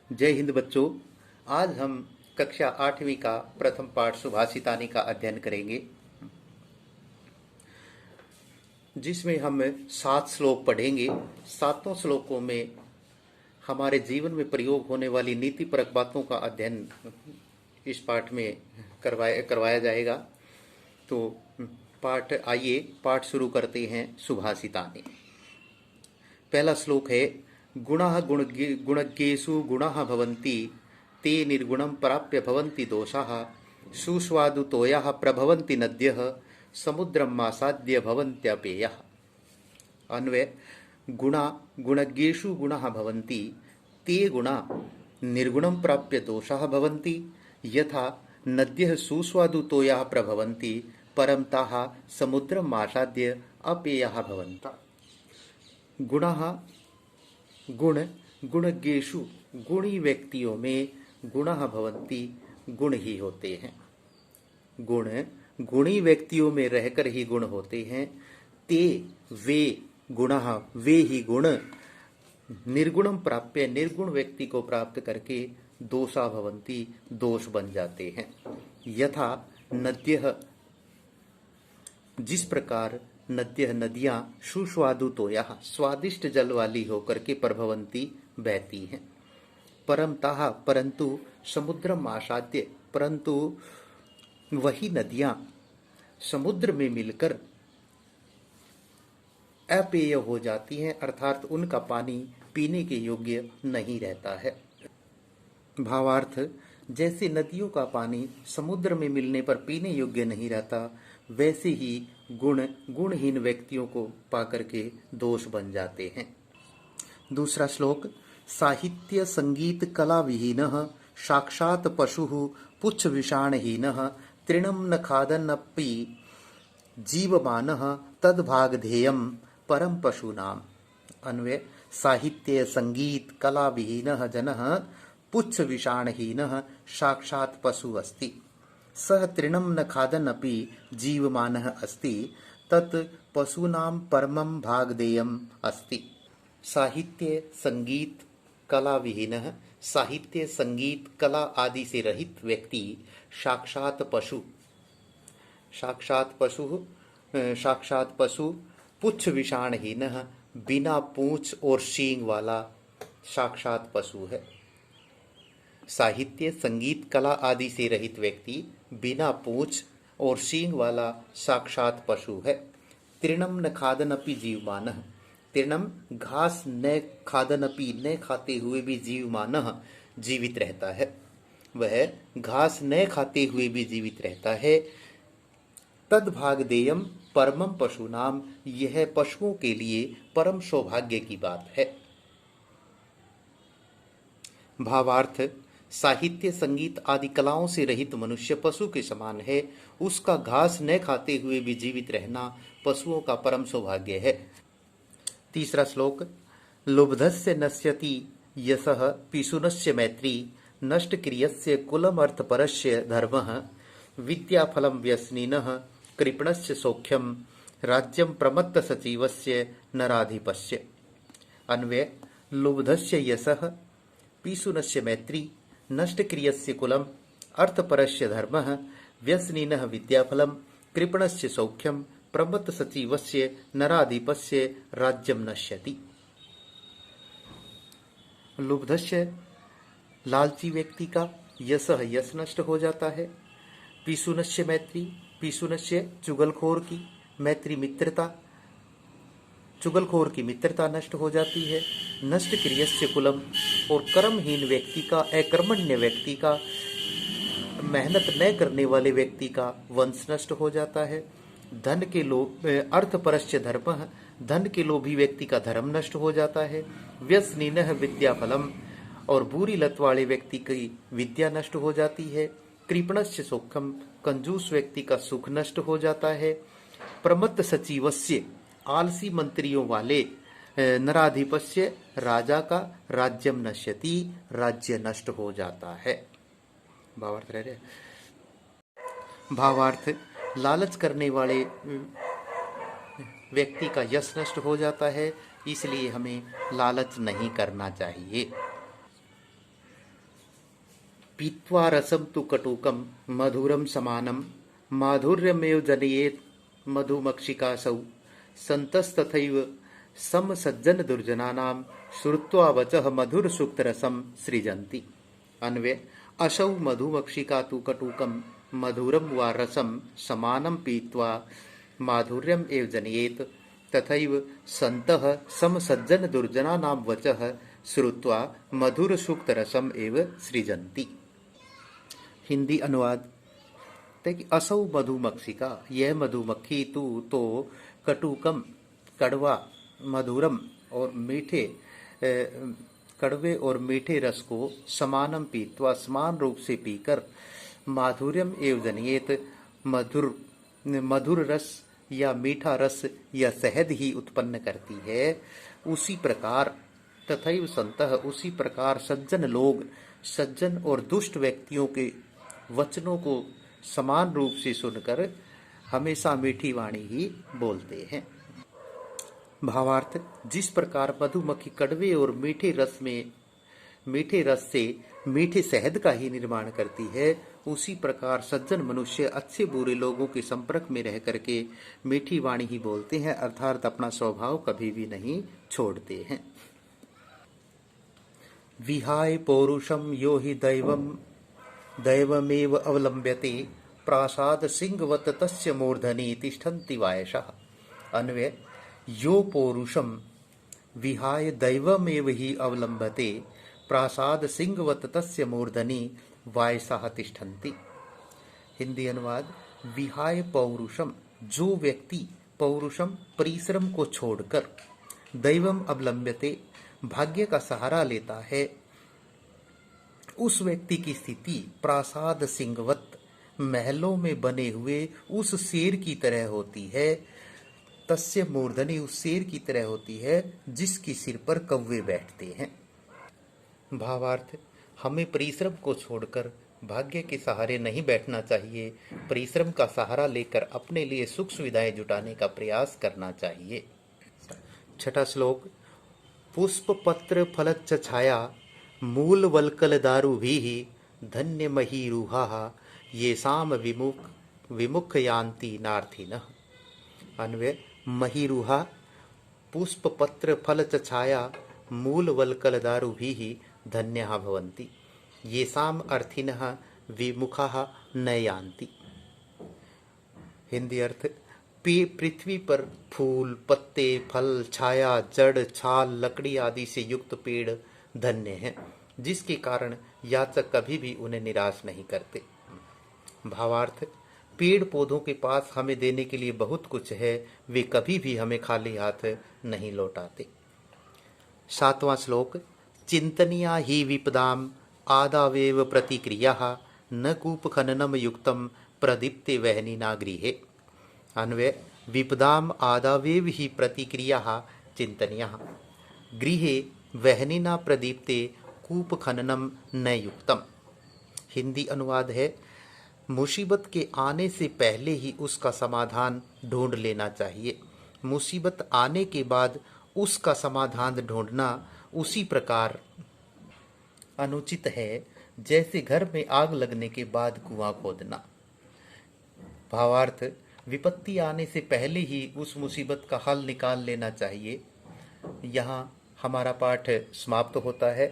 जय हिंद बच्चों। आज हम कक्षा 8वीं का प्रथम पाठ सुभाषितानी का अध्ययन करेंगे, जिसमें हम 7 श्लोक पढ़ेंगे। सातों श्लोकों में हमारे जीवन में प्रयोग होने वाली नीतिपरक बातों का अध्ययन इस पाठ में करवाया जाएगा। तो आइए पाठ शुरू करते हैं। सुभाषितानी। पहला श्लोक है, गुणाः गुणज्ञेषु गुणाः भवन्ति ते निर्गुणं प्राप्य भवन्ति दोषाः सुस्वादुतोयाः प्रभवन्ति नद्यः समुद्रम् आसाद्य भवन्त्यपेयः। अन्वय, गुणा गुणज्ञेषु गुणाः भवन्ति ते गुणा निर्गुणं प्राप्य दोषाः भवन्ति यथा नद्यः सुस्वादुतोयाः प्रभवन्ति परं ताः समुद्रम् आसाद्य अपेयाः भवन्ति। गुणाः गुणज्ञेषु गुणी व्यक्तियों में गुणाः भवन्ति गुण ही होते हैं। गुणी व्यक्तियों में रहकर ही गुण होते हैं। ते वे गुणाः वे ही गुण निर्गुणम प्राप्य निर्गुण व्यक्ति को प्राप्त करके दोषा भवन्ति दोष बन जाते हैं। यथा नद्यः, जिस प्रकार नद्यः नदियां सुस्वादुतोयाः स्वादिष्ट जल वाली होकर के प्रभवंती बहती हैं। परम ताः परंतु समुद्रम आसाद्य, परंतु वही नदियां समुद्र में मिलकर अपेय हो जाती हैं, अर्थात उनका पानी पीने के योग्य नहीं रहता है। भावार्थ, जैसे नदियों का पानी समुद्र में मिलने पर पीने योग्य नहीं रहता, वैसे ही गुणहीन व्यक्तियों को पाकर के दोष बन जाते हैं। दूसरा श्लोक, साहित्य संगीत कला विहीनः साक्षात् पशुः पुच्छ विषाणहीनः तृणं न खादन्नपि जीवमानः तद्भागधेयं परम पशूनाम्। अन्वय, साहित्य संगीत कला विहीनः जनः पुच्छ विषाणहीनः साक्षात् पशु अस्ति सह तृणं न खादन्नपि जीवमानः अस्ति तत् पशूनां परमं भागधेयम् अस्ति। साहित्य संगीत कला विहीनः, साहित्य संगीत कला आदि से रहित व्यक्ति साक्षात पशु पुच्छ विषाणहीनः, बिना पूंछ और सींग वाला साक्षात पशु है। साहित्य संगीत कला आदि से रहित व्यक्ति बिना पूंछ और सींग वाला साक्षात पशु है। तृणम न खादनपि जीवमानः, तृणम घास न खादनपि न खाते हुए भी जीवमानः जीवित रहता है, वह घास न खाते हुए भी जीवित रहता है। तद्भागधेयम परमम पशुनाम, यह पशुओं के लिए परम सौभाग्य की बात है। भावार्थ, साहित्य संगीत आदि कलाओं से रहित मनुष्य पशु के समान है। उसका घास न खाते हुए भी जीवित रहना पशुओं का परम सौभाग्य है। तीसरा श्लोक, लुब्धस्य नश्यति यशः पिशुनस्य मैत्री नष्ट क्रियस्य कुलम अर्थपरस्य धर्मः विद्याफलं व्यसनिनः कृपणस्य सौख्यम राज्यं प्रमत्त सचिवस्य नराधिपस्य। अन्वय, लुब्धस्य यशः पिशुनस्य मैत्री नष्ट क्रियस्य कुलम अर्थपरस्य धर्मः व्यसनिनः विद्याफलं कृपणस्य सौख्यम प्रमत्त सचिवस्य नराधिपस्य राज्यम नश्यति। लुब्धस्य लालची व्यक्ति का यशः यश नष्ट हो जाता है। पिशुनस्य मैत्री, पिशुनस्य चुगलखोर की, मैत्री मित्रता, चुगलखोर की मित्रता नष्ट हो जाती है। नष्ट क्रियस्य कुलम, और कर्महीन व्यक्ति का, अकर्मण्य व्यक्ति का, मेहनत न करने वाले व्यक्ति का वंश नष्ट हो जाता है। धन के लोभ, अर्थपरस्य धर्मः, धन के लोभी व्यक्ति का धर्म नष्ट हो जाता है। व्यसनिनः विद्याफलम, और बुरी लत वाले व्यक्ति की विद्या नष्ट हो जाती है। कृपणस्य सुखम, कंजूस व्यक्ति का सुख नष्ट हो जाता है। प्रमत्त सचिवस्य, आलसी मंत्रियों वाले नराधिपस्य, राजा का राज्यम नश्यति, राज्य नष्ट हो जाता है। भावार्थ रह रहे, भावार्थ, लालच करने वाले व्यक्ति का यश नष्ट हो जाता है, इसलिए हमें लालच नहीं करना चाहिए। पीत्वा रसम तु कटुकम मधुरम समानम माधुर्यमेव जनयेत मधुमक्षिकासौ संतस्तथैव सम सज्जन दुर्जनानां श्रुत्वा वचः मधुर सूक्त रसम सृजन्ति। अन्वय असौ मधुमक्षिका तु कटुकम मधुरम वा रसम समानम पीत्वा माधुर्यम एव जनयेत तथैव संतः सम सज्जन दुर्जनानां वचः श्रुत्वा मधुर सूक्त रसम एव सृजन्ति। हिंदी अनुवाद कि असौ मधुमक्षिका, यह मधुमक्खी तू तो कटुकम कड़वा, मधुरम और मीठे कड़वे और मीठे रस को समानम पीत्वा समान रूप से पीकर माधुर्यम एव जनियेत मधुर रस या मीठा रस या शहद ही उत्पन्न करती है, उसी प्रकार तथैव संतः उसी प्रकार सज्जन लोग सज्जन और दुष्ट व्यक्तियों के वचनों को समान रूप से सुनकर हमेशा मीठी वाणी ही बोलते हैं। भावार्थ, जिस प्रकार मधुमक्खी कड़वे और मीठे रस से मीठे शहद का ही निर्माण करती है, उसी प्रकार सज्जन मनुष्य अच्छे बुरे लोगों के संपर्क में रह करके मीठी वाणी ही बोलते हैं, अर्थात अपना स्वभाव कभी भी नहीं छोड़ते हैं। विहाय पौरुषम यो हि दैवमेव अवलंब्यते प्रासाद सिंहवत तस्य मूर्धनि तिष्ठन्ति वायसः। अन्वय यो पौरुषम विहाय दैवमेव ही अवलंबते प्रासाद सिंहवत तस्य मूर्धनि वायसः तिष्ठन्ति। हिंदी अनुवाद, विहाय पौरुषम, जो व्यक्ति पौरुषम परिश्रम को छोड़कर दैवम अवलंब्यते भाग्य का सहारा लेता है, उस व्यक्ति की स्थिति प्रासाद सिंहवत महलों में बने हुए उस शेर की तरह होती है, तस्य मूर्धनि उस शेर की तरह होती है जिसकी सिर पर कौवे बैठते हैं। भावार्थ, हमें परिश्रम को छोड़कर भाग्य के सहारे नहीं बैठना चाहिए, परिश्रम का सहारा लेकर अपने लिए सुख सुविधाएं जुटाने का प्रयास करना चाहिए। छठा श्लोक, पुष्प पत्र फलच्च छाया मूल वल्कल दारु भी धन्य महीरुहा येषाम विमुख यान्ति नार्थिनः। अन्वय, महीरुहा पुष्प पत्र फलच्च छाया मूल वल्कल दारु भी धन्यः भवन्ति येषाम अर्थिनः विमुखः न यान्ति। हिंदी अर्थ, पृथ्वी पर फूल, पत्ते, फल, छाया, जड़, छाल, लकड़ी आदि से युक्त पेड़ धन्य हैं, जिसके कारण याचक कभी भी उन्हें निराश नहीं करते। भावार्थ, पेड़ पौधों के पास हमें देने के लिए बहुत कुछ है, वे कभी भी हमें खाली हाथ नहीं लौटाते। सातवां श्लोक, चिंतनीया ही विपदाम आदावेव प्रतिक्रिया न कूप खननम युक्तम प्रदीप्ते वहनिना गृहे। अन्वय, विपदाम आदावेव ही प्रतिक्रिया चिंतनीया गृहे वहनिना प्रदीप्ते कूप खननम न युक्तम। हिंदी अनुवाद है, मुसीबत के आने से पहले ही उसका समाधान ढूंढ लेना चाहिए, मुसीबत आने के बाद उसका समाधान ढूंढना उसी प्रकार अनुचित है जैसे घर में आग लगने के बाद कुआं खोदना। भावार्थ, विपत्ति आने से पहले ही उस मुसीबत का हल निकाल लेना चाहिए। यहाँ हमारा पाठ समाप्त होता है।